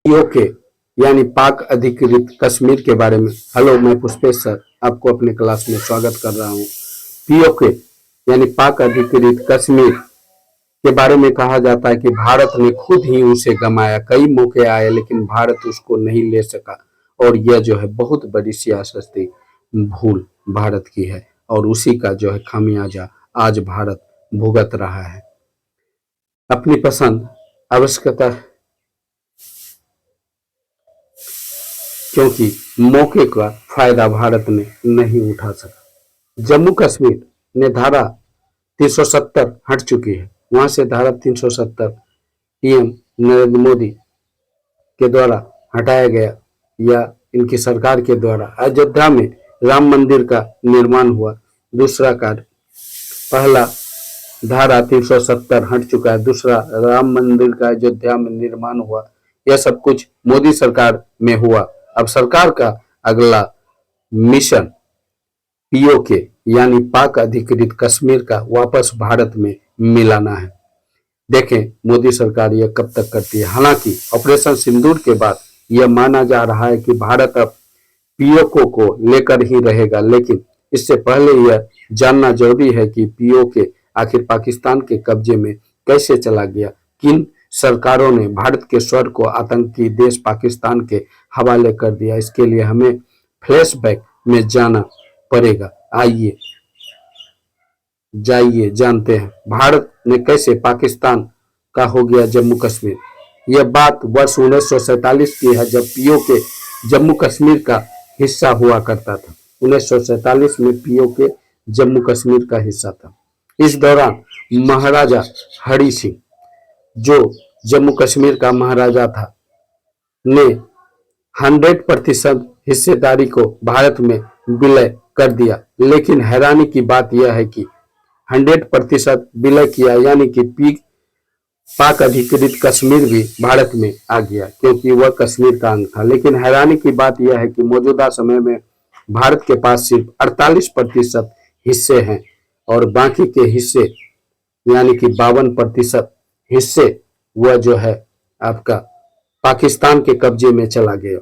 PoK यानी पाक अधिकृत कश्मीर के बारे में। हेलो, मैं पुष्पेश सर आपको अपने क्लास में स्वागत कर रहा हूँ। पीओके यानी पाक अधिकृत कश्मीर के बारे में कहा जाता है कि भारत ने खुद ही उसे गंवाया। कई मौके आए लेकिन भारत उसको नहीं ले सका, और यह जो है बहुत बड़ी सियासती भूल भारत की है, और उसी का जो है खामियाजा आज भारत भुगत रहा है। अपनी पसंद आवश्यकता, क्योंकि मौके का फायदा भारत ने नहीं उठा सका। जम्मू कश्मीर ने धारा 370 हट चुकी है। वहां से धारा 370 पीएम नरेंद्र मोदी के द्वारा हटाया गया, या इनकी सरकार के द्वारा। अयोध्या में राम मंदिर का निर्माण हुआ। दूसरा कार्य, पहला धारा 370 हट चुका है, दूसरा राम मंदिर का अयोध्या में निर्माण हुआ। यह सब कुछ मोदी सरकार में हुआ। अब सरकार का अगला मिशन पीओके यानी पाक अधिकृत कश्मीर का वापस भारत में मिलाना है। देखें मोदी सरकार यह कब तक करती है। हालांकि ऑपरेशन सिंदूर के बाद यह माना जा रहा है कि भारत अब पीओके को लेकर ही रहेगा, लेकिन इससे पहले यह जानना जरूरी है कि पीओके आखिर पाकिस्तान के कब्जे में कैसे चला गया। किन सरकारों ने भारत के स्वर को आतंकी देश पाकिस्तान के हवाले कर दिया। इसके लिए हमें फ्लैशबैक में जाना पड़ेगा। आइए जाइए जानते हैं भारत ने कैसे पाकिस्तान का हो गया जम्मू कश्मीर। यह बात वर्ष 1947 की है, जब पीओके जम्मू कश्मीर का हिस्सा हुआ करता था। 1947 में पीओके जम्मू कश्मीर का हिस्सा था। इस दौरान महाराजा हरि सिंह, जो जम्मू कश्मीर का महाराजा था, ने 100% हिस्सेदारी को भारत में विलय कर दिया। लेकिन हैरानी की बात यह है कि 100% विलय किया, यानी कि पाक अधिकृत कश्मीर भी भारत में आ गया, क्योंकि वह कश्मीर का अंग था। लेकिन हैरानी की बात यह है कि मौजूदा समय में भारत के पास सिर्फ 48% हिस्से हैं, और बाकी के हिस्से यानी कि 52% हिस्से वह जो है आपका पाकिस्तान के कब्जे में चला गया।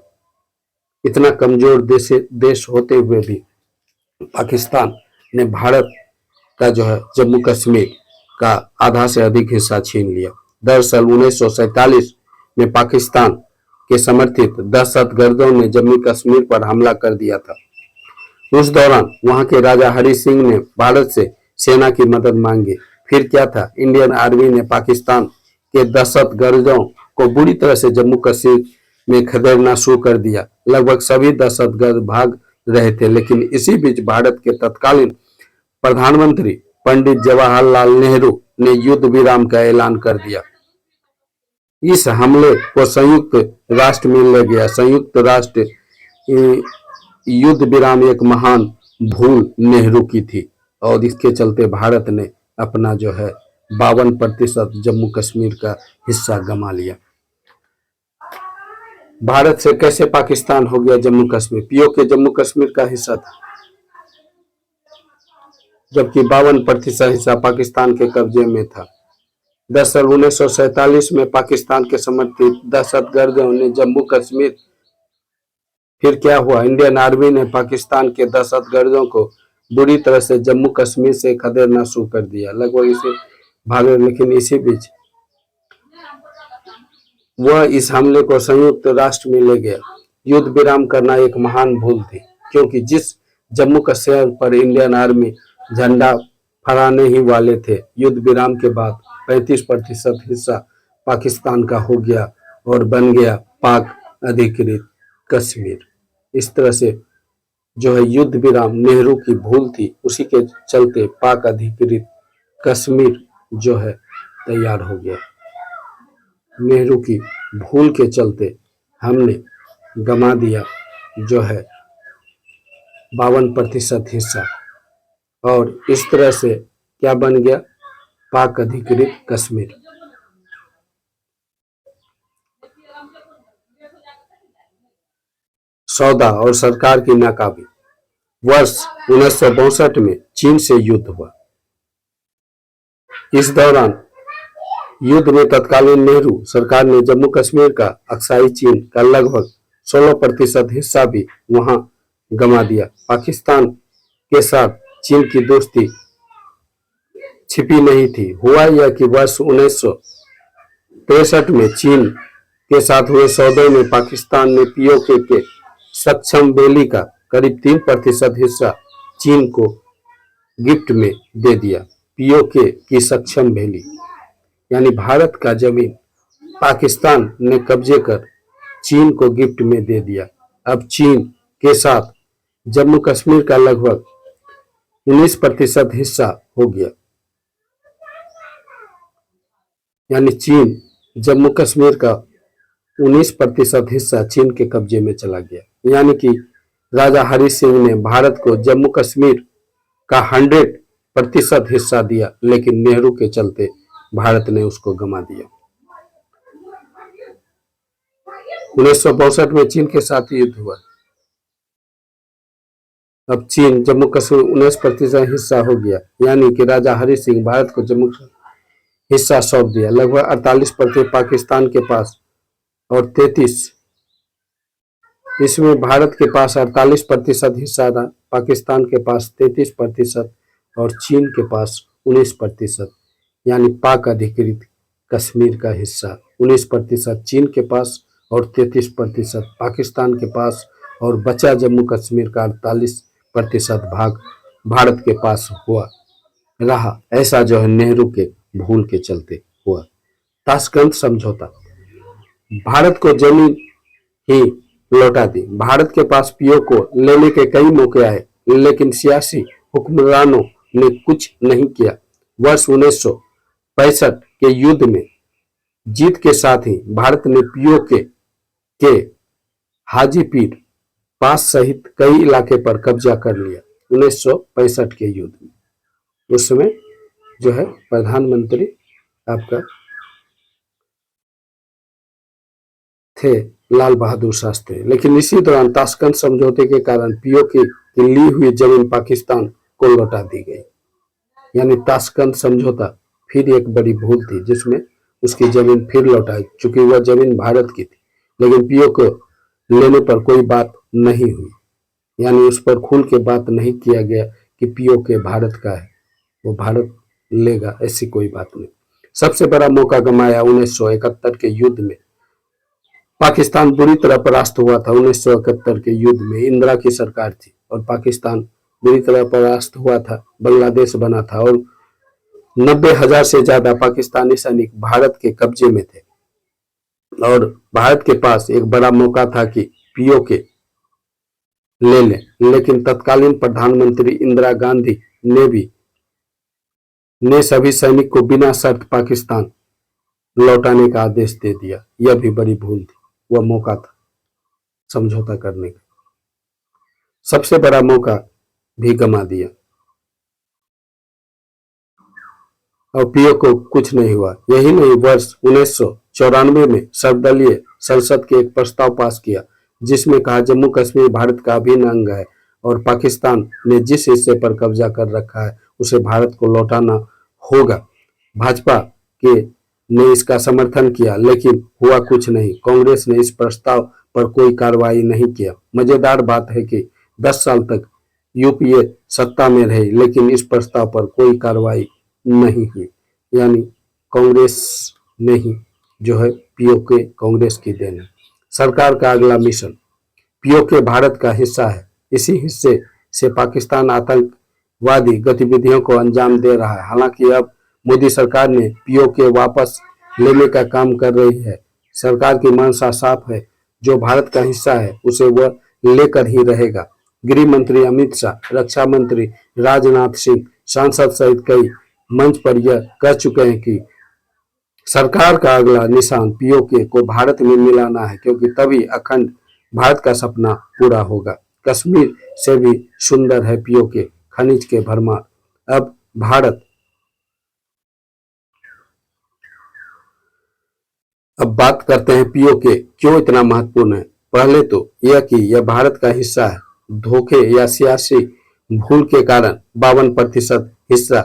इतना कमजोर देश होते हुए भी पाकिस्तान ने भारत का जो है जम्मू कश्मीर का आधा से अधिक हिस्सा छीन लिया। दरअसल 1947 में पाकिस्तान के समर्थित दहशतगर्दों ने जम्मू कश्मीर पर हमला कर दिया था। उस दौरान वहां के राजा हरि सिंह ने भारत से सेना की मदद मांगी। फिर क्या था, इंडियन आर्मी ने पाकिस्तान के दहशतगर्दों को बुरी तरह से जम्मू कश्मीर में खदेड़ना शुरू कर दिया। लगभग सभी दहशतगर्द भाग रहे थे, लेकिन इसी बीच भारत के तत्कालीन प्रधानमंत्री पंडित जवाहरलाल नेहरू ने युद्ध विराम का ऐलान कर दिया। इस हमले को संयुक्त राष्ट्र में ले गया। संयुक्त राष्ट्र युद्ध विराम एक महान भूल नेहरू की थी, और इसके चलते भारत ने अपना जो है 52% जम्मू कश्मीर का हिस्सा गंवा लिया। भारत से कैसे पाकिस्तान हो गया जम्मू कश्मीर। पीओके जम्मू कश्मीर का हिस्सा था, जबकि 52% हिस्सा पाकिस्तान के कब्जे में था। दरअसल 1947 में पाकिस्तान के समर्थित दहशतगर्दों ने जम्मू कश्मीर, फिर क्या हुआ, इंडियन आर्मी ने पाकिस्तान के दहशतगर्दों को बुरी तरह से जम्मू कश्मीर से खदेड़ना शुरू कर दिया। लगभग इसे भागे, लेकिन इसी बीच वह इस हमले को संयुक्त राष्ट्र में ले गया। युद्ध विराम करना एक महान भूल थी, क्योंकि जिस जम्मू कश्मीर पर इंडियन आर्मी झंडा फहराने ही वाले थे, युद्ध विराम के बाद 35% हिस्सा पाकिस्तान का हो गया और बन गया पाक अधिकृत कश्मीर। इस तरह से जो है युद्ध विराम नेहरू की भूल थी, उसी के चलते पाक अधिकृत कश्मीर जो है तैयार हो गया। नेहरू की भूल के चलते हमने गंवा दिया जो है 52% हिस्सा, और इस तरह से क्या बन गया, पाक अधिकृत कश्मीर। सौदा और सरकार की नाकामी। वर्ष 1962 में चीन से युद्ध हुआ। इस दौरान युद्ध में तत्कालीन नेहरू सरकार ने जम्मू कश्मीर का अक्साई चीन का लगभग 16% हिस्सा भी वहां गंवा दिया। पाकिस्तान के साथ चीन की दोस्ती छिपी नहीं थी। हुआ यह कि वर्ष 1963 में चीन के साथ हुए सौदे में पाकिस्तान ने पीओके के सक्षम वैली का करीब 3% हिस्सा चीन को गिफ्ट में दे दिया। पीओके की सक्षम वैली यानी भारत का जमीन पाकिस्तान ने कब्जे कर चीन को गिफ्ट में दे दिया। अब चीन के साथ जम्मू कश्मीर का लगभग 19% हिस्सा हो गया। यानी चीन जम्मू कश्मीर का 19% हिस्सा चीन के कब्जे में चला गया। यानी कि राजा हरि सिंह ने भारत को जम्मू कश्मीर का 100% हिस्सा दिया, लेकिन नेहरू के चलते भारत ने उसको गंवा दिया। 1962 में चीन के साथ युद्ध हुआ। अब चीन जम्मू कश्मीर 19% हिस्सा हो गया। यानी कि राजा हरि सिंह भारत को जम्मू हिस्सा सौंप दिया। लगभग 48% पाकिस्तान के पास और 33 इसमें भारत के पास 48% हिस्सा था, पाकिस्तान के पास 33% और चीन के पास 19%। यानी पाक अधिकृत कश्मीर का हिस्सा 19% चीन के पास और 33% पाकिस्तान के पास, और बचा जम्मू कश्मीर का 48% भाग भारत के पास हुआ रहा। ऐसा जो है नेहरू के भूल के चलते हुआ। ताशकंद समझौता, भारत को जमीन ही लौटा दी। भारत के पास पीओ को लेने के कई मौके आए, लेकिन सियासी हुक्मरानों ने कुछ नहीं किया। वर्ष 1965 के युद्ध में जीत के साथ ही भारत ने पीओ के हाजीपीर पास सहित कई इलाके पर कब्जा कर लिया। 1965 के युद्ध में उस समय जो है प्रधानमंत्री आपका थे लाल बहादुर शास्त्री। लेकिन इसी दौरान ताशकंद समझौते के कारण पीओ की ली हुई जमीन पाकिस्तान को लौटा दी गई। यानी ताशकंद समझौता फिर एक बड़ी भूल थी, जिसमें उसकी जमीन फिर लौटाई, चूंकि वह जमीन भारत की थी, लेकिन पीओ को लेने पर कोई बात नहीं हुई। यानी उस पर खुल के बात नहीं किया गया कि पीओ के भारत का है, वो भारत लेगा, ऐसी कोई बात नहीं। सबसे बड़ा मौका गंवाया 1971 के युद्ध में। पाकिस्तान बुरी तरह परास्त हुआ था। 1971 के युद्ध में इंदिरा की सरकार थी और पाकिस्तान बुरी तरह परास्त हुआ था, बांग्लादेश बना था और 90,000 से ज्यादा पाकिस्तानी सैनिक भारत के कब्जे में थे। और भारत के पास एक बड़ा मौका था कि पीओ के ले लें, लेकिन तत्कालीन प्रधानमंत्री इंदिरा गांधी ने सभी सैनिक को बिना शर्त पाकिस्तान लौटाने का आदेश दे दिया। यह भी बड़ी भूल थी, वह मौका था समझौता करने का। सबसे बड़ा मौका भी गंवा दिया और पीओ को कुछ नहीं हुआ। यही नहीं, वर्ष 1994 में सर्वदलीय संसद के एक प्रस्ताव पास किया, जिसमें कहा जम्मू कश्मीर भारत का अभिन्न अंग है और पाकिस्तान ने जिस हिस्से पर कब्जा कर रखा है उसे भारत को लौटाना होगा। भाजपा के ने इसका समर्थन किया, लेकिन हुआ कुछ नहीं। कांग्रेस ने इस प्रस्ताव पर कोई कार्रवाई नहीं किया। मजेदार बात है कि 10 साल तक यूपीए सत्ता में रही, लेकिन इस प्रस्ताव पर कोई कार्रवाई नहीं हुई। यानी कांग्रेस ने ही जो है पीओके कांग्रेस की देन है। सरकार का अगला मिशन, पीओके भारत का हिस्सा है। इसी हिस्से से पाकिस्तान आतंकवादी गतिविधियों को अंजाम दे रहा है। हालांकि अब मोदी सरकार ने पीओके वापस लेने का काम कर रही है। सरकार की मंशा साफ है, जो भारत का हिस्सा है उसे वह लेकर ही रहेगा। गृह मंत्री अमित शाह, रक्षा मंत्री राजनाथ सिंह, सांसद सहित कई मंच पर यह कह चुके हैं कि सरकार का अगला निशान पीओके को भारत में मिलाना है, क्योंकि तभी अखंड भारत का सपना पूरा होगा। कश्मीर से भी सुंदर है पीओके, खनिज के भरमार। अब बात करते हैं पीओके क्यों इतना महत्वपूर्ण है। पहले तो यह कि यह भारत का हिस्सा है। धोखे या सियासी भूल के कारण 52% हिस्सा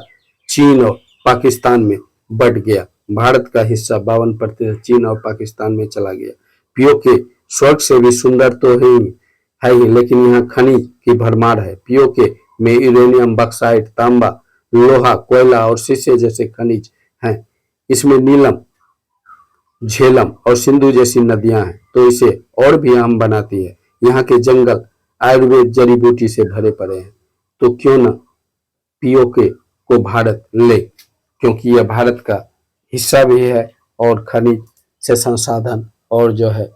चीन और पाकिस्तान में बंट गया। भारत का हिस्सा 52% चीन और पाकिस्तान में चला गया। पीओके स्वर्ग से भी सुंदर तो है ही, लेकिन यहाँ खनिज की भरमार है। पीओके में यूरेनियम, बक्साइट, तांबा, लोहा, कोयला और शीशे जैसे खनिज हैं। इसमें नीलम, झेलम और सिंधु जैसी नदियां हैं, तो इसे और भी अहम बनाती है। यहाँ के जंगल आयुर्वेद जड़ी बूटी से भरे पड़े हैं। तो क्यों न पीओके को भारत ले, क्योंकि यह भारत का हिस्सा भी है और खनिज से संसाधन और जो है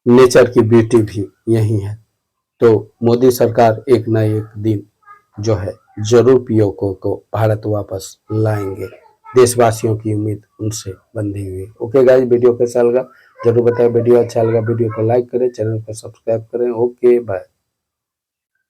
नेचर की ब्यूटी भी यही है। तो मोदी सरकार एक न एक दिन जो है जरूर पीओके को भारत वापस लाएंगे। देशवासियों की उम्मीद उनसे बंधी हुई। ओके गाइस, वीडियो कैसा लगा जरूर बताएं। वीडियो अच्छा लगा वीडियो को लाइक करें, चैनल को सब्सक्राइब करें। Okay bye.